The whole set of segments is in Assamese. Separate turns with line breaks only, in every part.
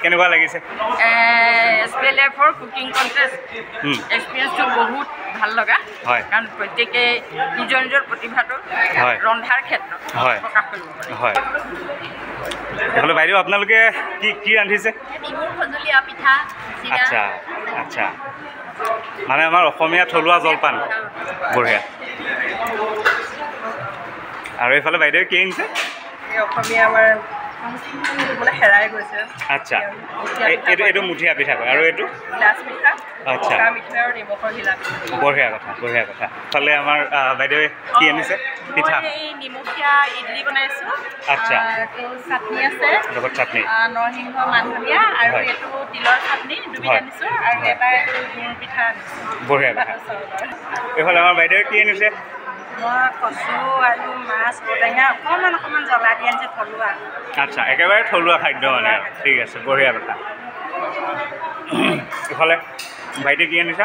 কেনেকুৱা লাগিছে
SPLFৰ কুকিং কণ্টেষ্ট এক্সপিৰিয়েঞ্চটো বহুত ভাল লগা কাৰণ প্ৰত্যেকে নিজৰ নিজৰ প্ৰতিভাটো ৰন্ধাৰ ক্ষেত্ৰত প্ৰকাশ কৰিব পাৰে
হয় এইফালে বাইদেউ আপোনালোকে কি ৰান্ধিছে
বিহুৰ সঁজুলীয়া পিঠা
আচ্ছা আচ্ছা মানে আমাৰ অসমীয়া থলুৱা জলপান বঢ়িয়া আৰু এইফালে বাইদেউ কি আনিছে
অসমীয়া আমাৰ মানে হেৰাই গৈছে
আচ্ছা এইটো মুঠিয়া পিঠা কয় আৰু এইটো
গ্লাছ পিঠা
আচ্ছা
মিঠা আৰু নিমখৰ ঘিলা
বঢ়িয়া কথা ফালে আমাৰ বাইদেৱে কি আনিছে পিঠা
নিমখীয়া ইডলি বনাইছোঁ
আচ্ছা
চাটনি আছে
লগত চাটনি
নৰসিংহ মান ধনিয়া আৰু এইটো তিলৰ চাটনি দুবিধ আনিছোঁ আৰু এটা গুৰ পিঠা আনিছোঁ
বঢ়িয়া কথা এইফালে আমাৰ বাইদেৱে কি আনিছে
মই কচু আৰু মাছ ঔটেঙা অকণমান জ্বলা দি আনিছে থলুৱা
আচ্ছা একেবাৰে থলুৱা খাদ্য মানে ঠিক আছে বঢ়িয়া কথা এইফালে ভাইটি কি আনিছা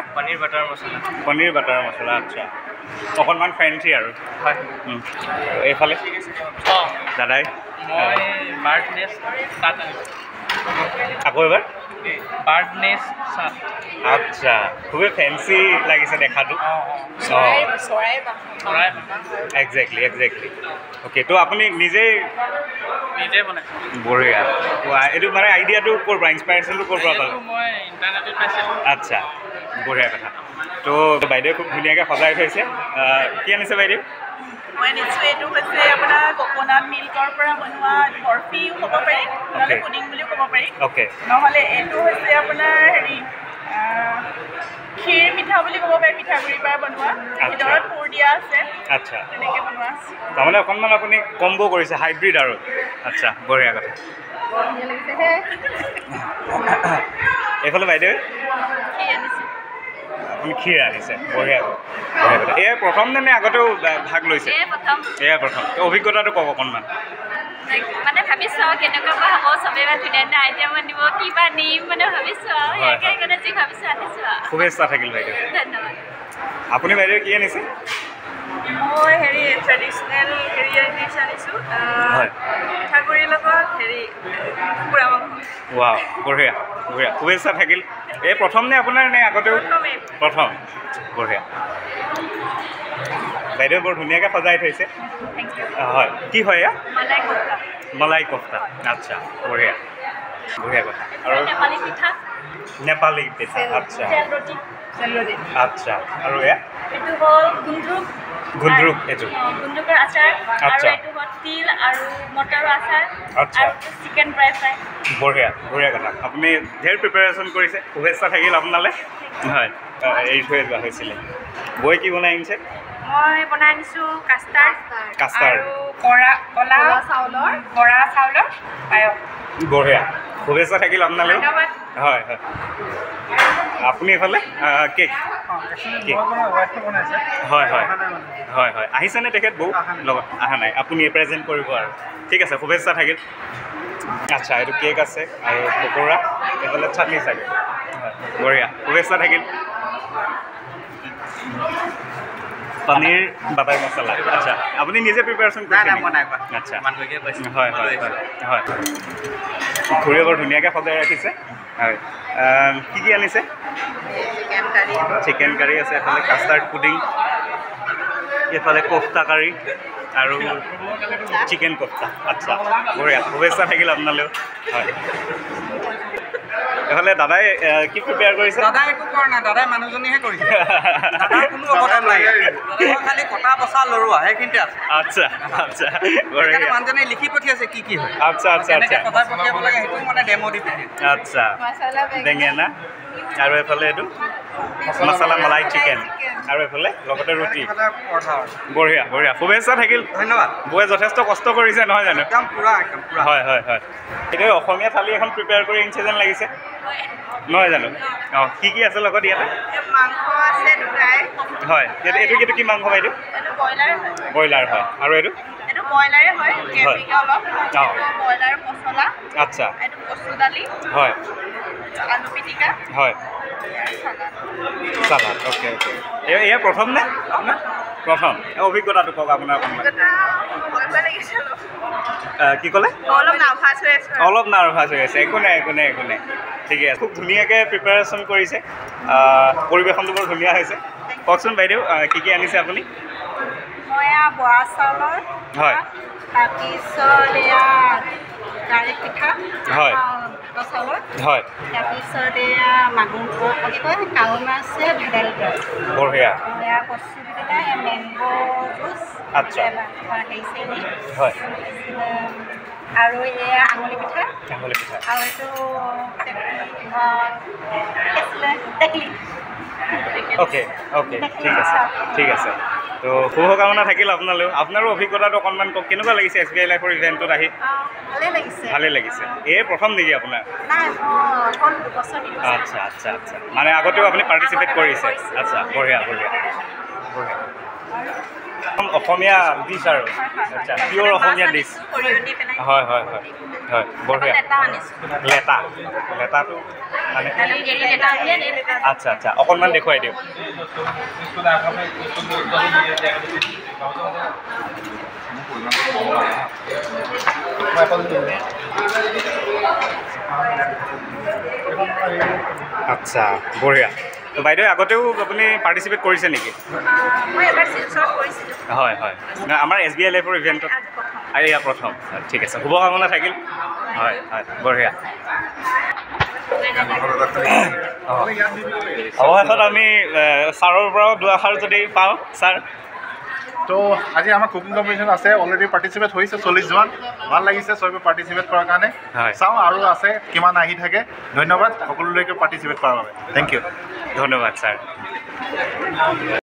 পনীৰ বাটাৰ মছলা আচ্ছা অকণমান ফেঞ্চি আৰু হয় এইফালে দাদাই আকৌ এবাৰ আচ্ছা খুবেই ফেঞ্চি লাগিছে দেখাটো একজেক্টলি অ'কে তো আপুনি নিজে বঢ়িয়া এইটো মানে আইডিয়াটো ক'ৰ পৰা ইনস্পাইৰেশ্যনটো ক'ৰ পৰা পালে আচ্ছা বঢ়িয়া কথা তো বাইদেউ খুব ধুনীয়াকৈ সজাই থৈছে কি আনিছে বাইদেউ
মই নিশ্চয় এইটো হৈছে আপোনাৰ কোকোনাট মিল্কৰ পৰা বনোৱা বৰফিও ক'ব পাৰি নহ'লে পুডিং বুলিও ক'ব পাৰি
অ'কে
নহ'লে এইটো হৈছে আপোনাৰ হেৰি ক্ষীৰ পিঠা বুলি ক'ব পাৰি পিঠাগুড়িৰ পৰা বনোৱা ভিতৰত পুৰ দিয়া আছে
আচ্ছা
তেনেকৈ বনোৱা আছে
তাৰমানে অকণমান আপুনি কম্বো কৰিছে হাইব্ৰিড আৰু আচ্ছা বঢ়িয়া কথা এইফালে বাইদেউ আপুনি ক্ষীৰ আনিছে বঢ়িয়া কথা এয়া প্ৰথম নে আগতেও ভাগ লৈছে এয়া প্ৰথম অভিজ্ঞতাটো কওক অকণমান
মানে ভাবিছোঁ কেনেকুৱা হ'ব চবেই বা ধুনীয়া ধুনীয়া আইটেম আনিব কিবা নিম মানে ভাবিছোঁ আৰু সেইকাৰণে যি ভাবিছোঁ আনিছোঁ আৰু
শুভেচ্ছা থাকিল বাইদেউ
ধন্যবাদ
আপুনি বাইদেউ কি আনিছে
মই হেৰি ট্ৰেডিশ্যনেল ডিছ আনিছোঁ পিঠাগুড়িৰ লগত হেৰি কুকুৰা মাংস
ৱাও বঢ়িয়া শুভেচ্ছা থাকিল এই প্ৰথম নে আপোনাৰ নে আগতেও প্ৰথম বঢ়িয়া বাইদেউ বৰ ধুনীয়াকৈ সজাই থৈছে হয় কি হয় এয়া মলাই কোফতা আচ্ছা বঢ়িয়া কথা আৰু নেপালী পিঠা আচ্ছা আচ্ছা আৰু এয়া
এইটো হ'ল
গুন্দ্ৰুক এইটো
গুন্দ্ৰুকৰ আচাৰ আৰু এইটো হ'ল তিল আৰু মটৰৰ আচাৰ
আচ্ছা
চিকেন ড্ৰাই ফ্ৰাই
বঢ়িয়া কথা আপুনি ঢেৰ প্ৰিপেৰেশ্যন কৰিছে শুভেচ্ছা থাকিল আপোনালৈ হয় এৰি থৈ যোৱা হৈছিলে বৈ কি বনাই আনিছে
মই বনাই আনিছোঁ কাষ্টাৰ্ড
আৰু
ক'লা চাউলৰ বৰা চাউলৰ পায়স
বঢ়িয়া শুভেচ্ছা থাকিল আপোনালৈ হয় আপুনি এইফালে কেক হয় আহিছেনে তেখেত বৌ লগত অহা নাই আপুনি প্ৰেজেণ্ট কৰিব আৰু ঠিক আছে শুভেচ্ছা থাকিল আচ্ছা এইটো কেক আছে আৰু পকোৰা এইফালে চাটনি চাগে হয় বঢ়িয়া শুভেচ্ছা থাকিল পনীৰ বাটাৰ মছলা আচ্ছা আপুনি নিজে প্ৰিপেৰেশ্যন কৰিছে আচ্ছা হয় ঘূৰি বৰ ধুনীয়াকৈ সজাই ৰাখিছে হয় কি আনিছে চিকেন কাৰী আছে এফালে কাষ্টাৰ্ড পুডিং এইফালে কোফতা কাৰী আৰু চিকেন কোফতা আচ্ছা বঢ়িয়া শুভেচ্ছা থাকিল আপোনালৈও হয় এফালে দাদাই কি প্ৰিপেয়াৰ কৰিছে
দাদাই একো কৰা নাই দাদাই মানুহজনীহে কৰিছে দাদাৰ কোনো অৱদান নাই খালি কটা বচা লৰোৱা সেইখিনিতে আছে
আচ্ছা
মানুহজনে লিখি পঠিয়াইছে কি হয়
আচ্ছা
কথা পঠিয়াব লাগে সেইটো মানে ডেমো দি পঠিয়াইছে
আচ্ছা বেঙেনা আৰু এফালে এইটো মছলা মলাই চিকেন আৰু এফালে লগতে ৰুটি বঢ়িয়া শুভেচ্ছা থাকিল
ধন্যবাদ
বৌয়ে যথেষ্ট কষ্ট কৰিছে নহয় জানো
একদম পুৰা
হয় এতিয়া অসমীয়া থালি এখন প্ৰিপেয়াৰ কৰি আনিছে যেন লাগিছে নহয় জানো অঁ কি আছে লগত ইয়াতে
মাংস আছে দুটাই
হয় এইটো কি মাংস বাইদেউ ব্ৰইলাৰ হয় আৰু এইটো
ব্ৰইলাৰে হয় অলপ ব্ৰইলাৰ মছলা
আচ্ছা
এইটো কচু দালি
হয়
আলু পিটিকা
হয় চালাড অ'কে এয়া প্ৰথম নে প্ৰথম অভিজ্ঞতাটো কওক আপোনাৰ অকণমান কি ক'লে
অলপ নাৰ্ভাছ হৈ আছে
অলপ নাৰ্ভাছ হৈ আছে একো নাই ঠিকে আছে খুব ধুনীয়াকৈ প্ৰিপেৰেশ্যন কৰিছে পৰিৱেশনটো বৰ ধুনীয়া হৈছে কওকচোন বাইদেউ কি আনিছে আপুনি
মই বৰা চাউলৰ
হয়
তাৰপিছত এয়া গাড়ী পিঠা
হয়
চাউলৰ
হয়
তাৰপিছত এয়া মাগুৰ কি কয় কাৱৈ মাছে ভেদাইলতা
বঢ়িয়া
এয়া কচু পিঠা মেংগ' জুচ
আচ্ছা
হেৰি চেনি
হয়
আৰু এয়া আঙুলি পিঠা আৰু এইটো টেকলি
অ'কে ঠিক আছে তো শুভকামনা থাকিল আপোনালৈও আপোনাৰো অভিজ্ঞতাটো অকণমান কওক কেনেকুৱা লাগিছে SBI লাইফৰ ইভেণ্টত আহি ভালেই লাগিছে এই প্ৰথম নেকি আপোনাৰ আচ্ছা মানে আগতেও আপুনি পাৰ্টিচিপেট কৰিছে আচ্ছা বঢ়িয়া অসমীয়া ডিছ আৰু আচ্ছা পিয়'ৰ অসমীয়া ডিছ হয় বঢ়িয়া লেটাটো মানে আচ্ছা অকণমান দেখুৱাই দিয়ক আচ্ছা বঢ়িয়া তো বাইদেউ আগতেও আপুনি পাৰ্টিচিপেট কৰিছে নেকি হয় আমাৰ SBI লাইফৰ ইভেণ্টত এয়া প্ৰথম ঠিক আছে শুভকামনা থাকিল হয় বঢ়িয়া অৱশেষত আমি ছাৰৰ পৰাও দুআষাৰ যদি পাওঁ ছাৰ
তো আজি আমাৰ কুকিং কম্পিটিশ্যন আছে অলৰেডি পাৰ্টিচিপেট হৈছে 40জন ভাল লাগিছে চবে পাৰ্টিচিপেট কৰাৰ কাৰণে চাওঁ আৰু আছে কিমান আহি থাকে ধন্যবাদ সকলোলৈকে পাৰ্টিচিপেট কৰাৰ বাবে থেংক ইউ
ধন্যবাদ ছাৰ